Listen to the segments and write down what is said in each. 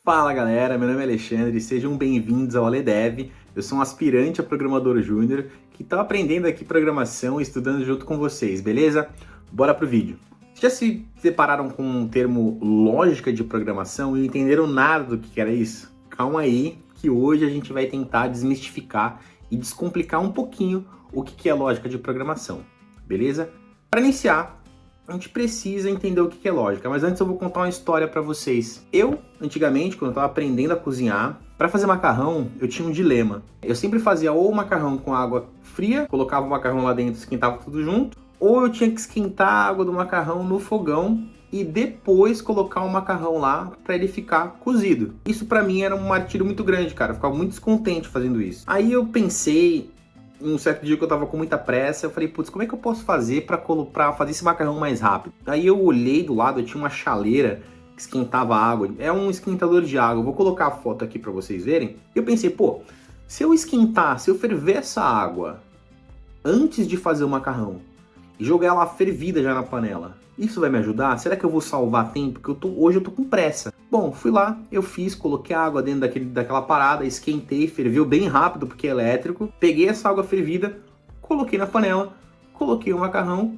Fala galera, meu nome é Alexandre, sejam bem-vindos ao AleDev. Eu sou um aspirante a programador júnior que está aprendendo aqui programação e estudando junto com vocês, beleza? Bora pro vídeo. Já se depararam com um termo lógica de programação e entenderam nada do que era isso? Calma aí, que hoje a gente vai tentar desmistificar e descomplicar um pouquinho o que é lógica de programação, beleza? Para iniciar, a gente precisa entender o que é lógica, mas antes eu vou contar uma história para vocês. Eu, antigamente, quando eu estava aprendendo a cozinhar, para fazer macarrão, eu tinha um dilema. Eu sempre fazia ou macarrão com água fria, colocava o macarrão lá dentro, esquentava tudo junto, ou eu tinha que esquentar a água do macarrão no fogão e depois colocar o macarrão lá para ele ficar cozido. Isso para mim era um martírio muito grande, cara. Eu ficava muito descontente fazendo isso. Aí eu pensei, um certo dia que eu tava com muita pressa, eu falei, putz, como é que eu posso fazer pra fazer esse macarrão mais rápido? Aí eu olhei do lado, eu tinha uma chaleira que esquentava água, é um esquentador de água, eu vou colocar a foto aqui pra vocês verem. Eu pensei, pô, se eu ferver essa água antes de fazer o macarrão e jogar ela fervida já na panela, isso vai me ajudar? Será que eu vou salvar tempo? Porque hoje eu tô com pressa. Bom, fui lá, eu fiz, coloquei a água dentro daquela parada, esquentei, ferveu bem rápido porque é elétrico. Peguei essa água fervida, coloquei na panela, coloquei o macarrão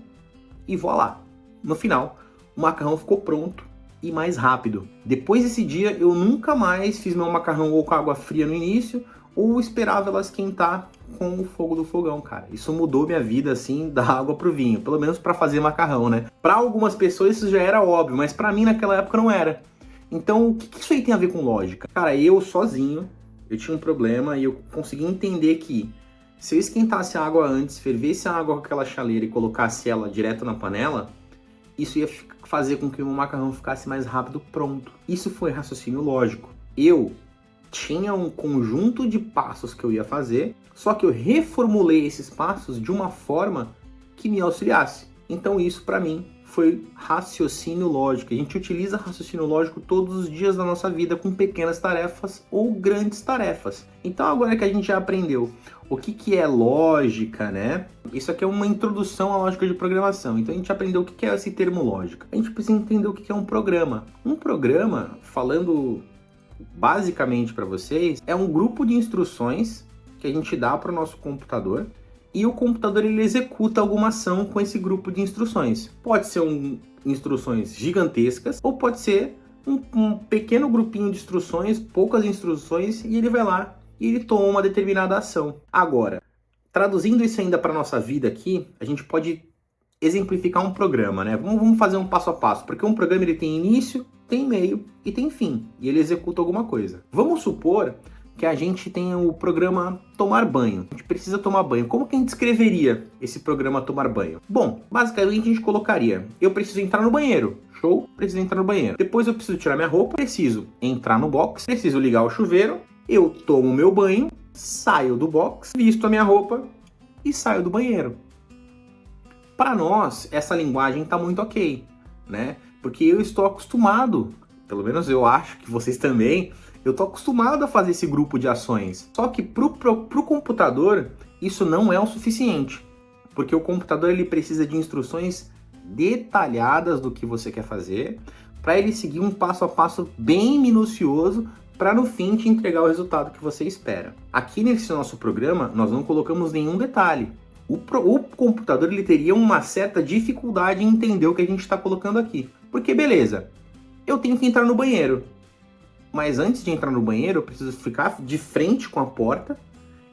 e voilá. No final, o macarrão ficou pronto e mais rápido. Depois desse dia, eu nunca mais fiz meu macarrão ou com água fria no início, ou esperava ela esquentar com o fogo do fogão, cara. Isso mudou minha vida, assim, da água pro vinho. Pelo menos para fazer macarrão, né? Para algumas pessoas isso já era óbvio, mas para mim naquela época não era. Então, o que isso aí tem a ver com lógica? Cara, eu sozinho, eu tinha um problema e eu consegui entender que se eu esquentasse a água antes, fervesse a água com aquela chaleira e colocasse ela direto na panela, isso ia fazer com que o meu macarrão ficasse mais rápido pronto. Isso foi raciocínio lógico. Eu tinha um conjunto de passos que eu ia fazer, só que eu reformulei esses passos de uma forma que me auxiliasse. Então isso para mim foi raciocínio lógico. A gente utiliza raciocínio lógico todos os dias da nossa vida com pequenas tarefas ou grandes tarefas. Então agora que a gente já aprendeu o que é lógica, né? Isso aqui é uma introdução à lógica de programação. Então a gente aprendeu o que é esse termo lógica. A gente precisa entender o que é um programa. Um programa, falando basicamente para vocês, é um grupo de instruções que a gente dá para o nosso computador e o computador ele executa alguma ação com esse grupo de instruções. Pode ser instruções gigantescas ou pode ser um pequeno grupinho de instruções, poucas instruções, e ele vai lá e ele toma uma determinada ação. Agora, traduzindo isso ainda para nossa vida aqui, a gente pode exemplificar um programa, né? Vamos fazer um passo a passo, porque um programa ele tem início, tem meio e tem fim, e ele executa alguma coisa. Vamos supor que a gente tem o programa tomar banho. A gente precisa tomar banho. Como que a gente escreveria esse programa tomar banho? Bom, basicamente a gente colocaria: eu preciso entrar no banheiro. Show? Preciso entrar no banheiro. Depois eu preciso tirar minha roupa, preciso entrar no box, preciso ligar o chuveiro, eu tomo meu banho, saio do box, visto a minha roupa e saio do banheiro. Para nós, essa linguagem está muito ok, né? Porque eu estou acostumado, pelo menos eu acho que vocês também, eu estou acostumado a fazer esse grupo de ações. Só que pro computador, isso não é o suficiente. Porque o computador ele precisa de instruções detalhadas do que você quer fazer, para ele seguir um passo a passo bem minucioso, para no fim te entregar o resultado que você espera. Aqui nesse nosso programa, nós não colocamos nenhum detalhe. O computador ele teria uma certa dificuldade em entender o que a gente está colocando aqui. Porque beleza, eu tenho que entrar no banheiro. Mas antes de entrar no banheiro, eu preciso ficar de frente com a porta,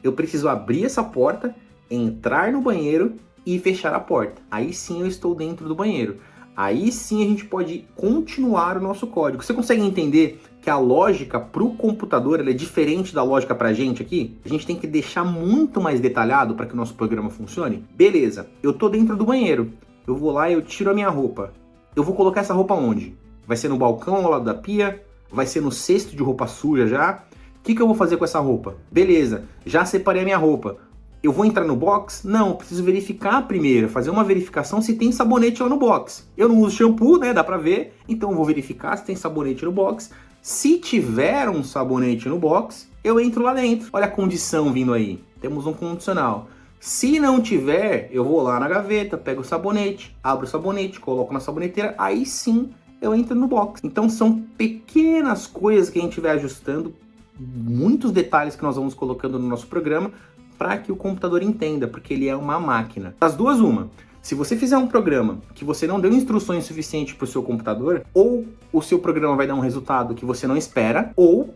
eu preciso abrir essa porta, entrar no banheiro e fechar a porta. Aí sim eu estou dentro do banheiro. Aí sim a gente pode continuar o nosso código. Você consegue entender que a lógica para o computador ela é diferente da lógica para a gente aqui? A gente tem que deixar muito mais detalhado para que o nosso programa funcione? Beleza, eu estou dentro do banheiro. Eu vou lá e eu tiro a minha roupa. Eu vou colocar essa roupa onde? Vai ser no balcão ao lado da pia? Vai ser no cesto de roupa suja já? O que eu vou fazer com essa roupa? Beleza, já separei a minha roupa. Eu vou entrar no box? Não, preciso verificar primeiro, fazer uma verificação se tem sabonete lá no box. Eu não uso shampoo, né? Dá pra ver. Então eu vou verificar se tem sabonete no box. Se tiver um sabonete no box, eu entro lá dentro. Olha a condição vindo aí. Temos um condicional. Se não tiver, eu vou lá na gaveta, pego o sabonete, abro o sabonete, coloco na saboneteira. Aí sim eu entro no box. Então são pequenas coisas que a gente vai ajustando, muitos detalhes que nós vamos colocando no nosso programa para que o computador entenda, porque ele é uma máquina. Das duas, uma. Se você fizer um programa que você não deu instruções suficientes para o seu computador, ou o seu programa vai dar um resultado que você não espera, ou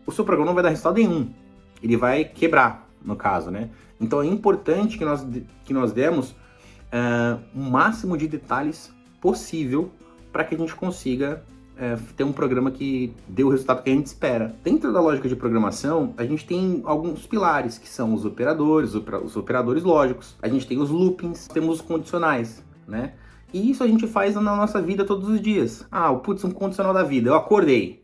o seu programa não vai dar resultado nenhum. Ele vai quebrar, no caso, né? Então é importante que nós demos o máximo de detalhes possível para que a gente consiga ter um programa que dê o resultado que a gente espera. Dentro da lógica de programação, a gente tem alguns pilares, que são os operadores lógicos, a gente tem os loopings, temos os condicionais, né? E isso a gente faz na nossa vida todos os dias. Um condicional da vida. Eu acordei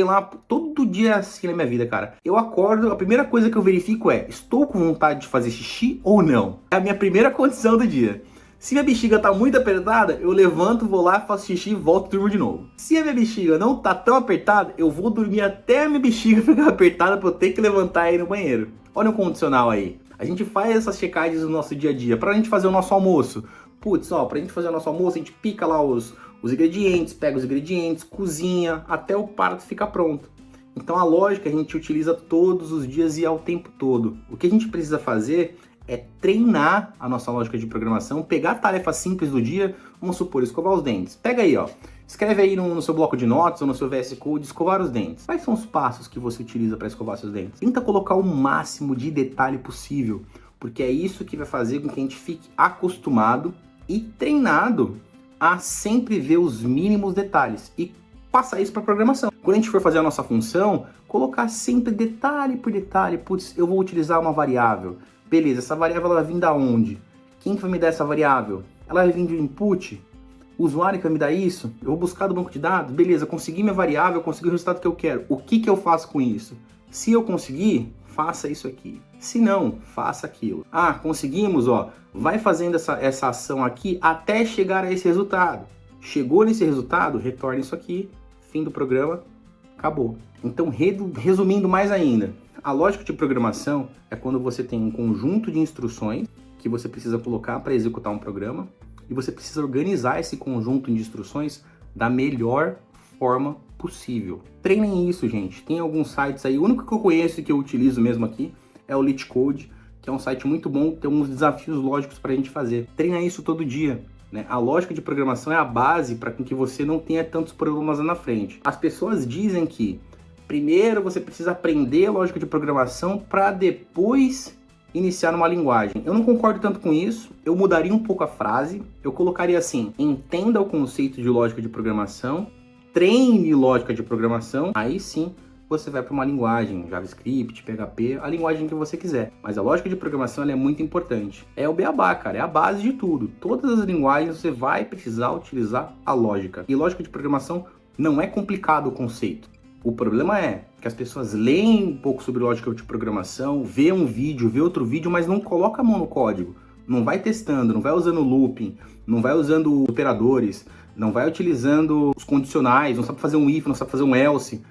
lá, todo dia assim na minha vida, cara. Eu acordo, a primeira coisa que eu verifico é, estou com vontade de fazer xixi ou não? É a minha primeira condição do dia. Se minha bexiga tá muito apertada, eu levanto, vou lá, faço xixi e volto e durmo de novo. Se a minha bexiga não tá tão apertada, eu vou dormir até a minha bexiga ficar apertada pra eu ter que levantar e ir no banheiro. Olha o condicional aí. A gente faz essas checagens no nosso dia a dia, pra gente fazer o nosso almoço. Pra gente fazer o nosso almoço, a gente pica lá os ingredientes, pega os ingredientes, cozinha, até o prato ficar pronto. Então a lógica a gente utiliza todos os dias e ao tempo todo. O que a gente precisa fazer é treinar a nossa lógica de programação, pegar tarefas simples do dia, vamos supor, escovar os dentes. Pega aí, ó, escreve aí no seu bloco de notas ou no seu VS Code, escovar os dentes. Quais são os passos que você utiliza para escovar seus dentes? Tenta colocar o máximo de detalhe possível, porque é isso que vai fazer com que a gente fique acostumado e treinado a sempre ver os mínimos detalhes e passar isso para programação. Quando a gente for fazer a nossa função, colocar sempre detalhe por detalhe. Eu vou utilizar uma variável. Beleza, essa variável ela vai vir da onde? Quem que vai me dar essa variável? Ela vai vir de um input? O usuário que vai me dar isso? Eu vou buscar do banco de dados? Beleza, consegui minha variável, consegui o resultado que eu quero. O que eu faço com isso? Se eu conseguir, faça isso aqui. Se não, faça aquilo. Conseguimos, ó. Vai fazendo essa ação aqui até chegar a esse resultado. Chegou nesse resultado, retorna isso aqui. Fim do programa, acabou. Então, resumindo mais ainda, a lógica de programação é quando você tem um conjunto de instruções que você precisa colocar para executar um programa e você precisa organizar esse conjunto de instruções da melhor forma possível. Treinem isso, gente. Tem alguns sites aí, o único que eu conheço e que eu utilizo mesmo aqui é o LeetCode, que é um site muito bom, tem uns desafios lógicos para a gente fazer. Treina isso todo dia. A lógica de programação é a base para que você não tenha tantos problemas lá na frente. As pessoas dizem que primeiro você precisa aprender a lógica de programação para depois iniciar numa linguagem. Eu não concordo tanto com isso, eu mudaria um pouco a frase, eu colocaria assim: entenda o conceito de lógica de programação, treine lógica de programação, aí sim você vai para uma linguagem, JavaScript, PHP, a linguagem que você quiser. Mas a lógica de programação ela é muito importante. É o beabá, cara, é a base de tudo. Todas as linguagens você vai precisar utilizar a lógica. E lógica de programação não é complicado o conceito. O problema é que as pessoas leem um pouco sobre lógica de programação, vê um vídeo, vê outro vídeo, mas não coloca a mão no código. Não vai testando, não vai usando looping, não vai usando operadores, não vai utilizando os condicionais, não sabe fazer um if, não sabe fazer um else.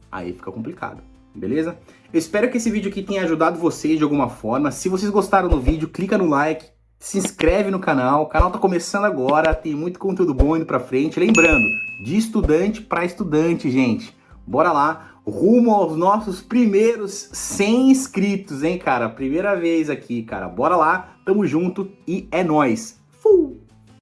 Aí fica complicado, beleza? Eu espero que esse vídeo aqui tenha ajudado vocês de alguma forma. Se vocês gostaram do vídeo, clica no like, se inscreve no canal. O canal tá começando agora, tem muito conteúdo bom indo pra frente. Lembrando, de estudante para estudante, gente. Bora lá, rumo aos nossos primeiros 100 inscritos, hein, cara? Primeira vez aqui, cara. Bora lá, tamo junto e é nóis. Fui!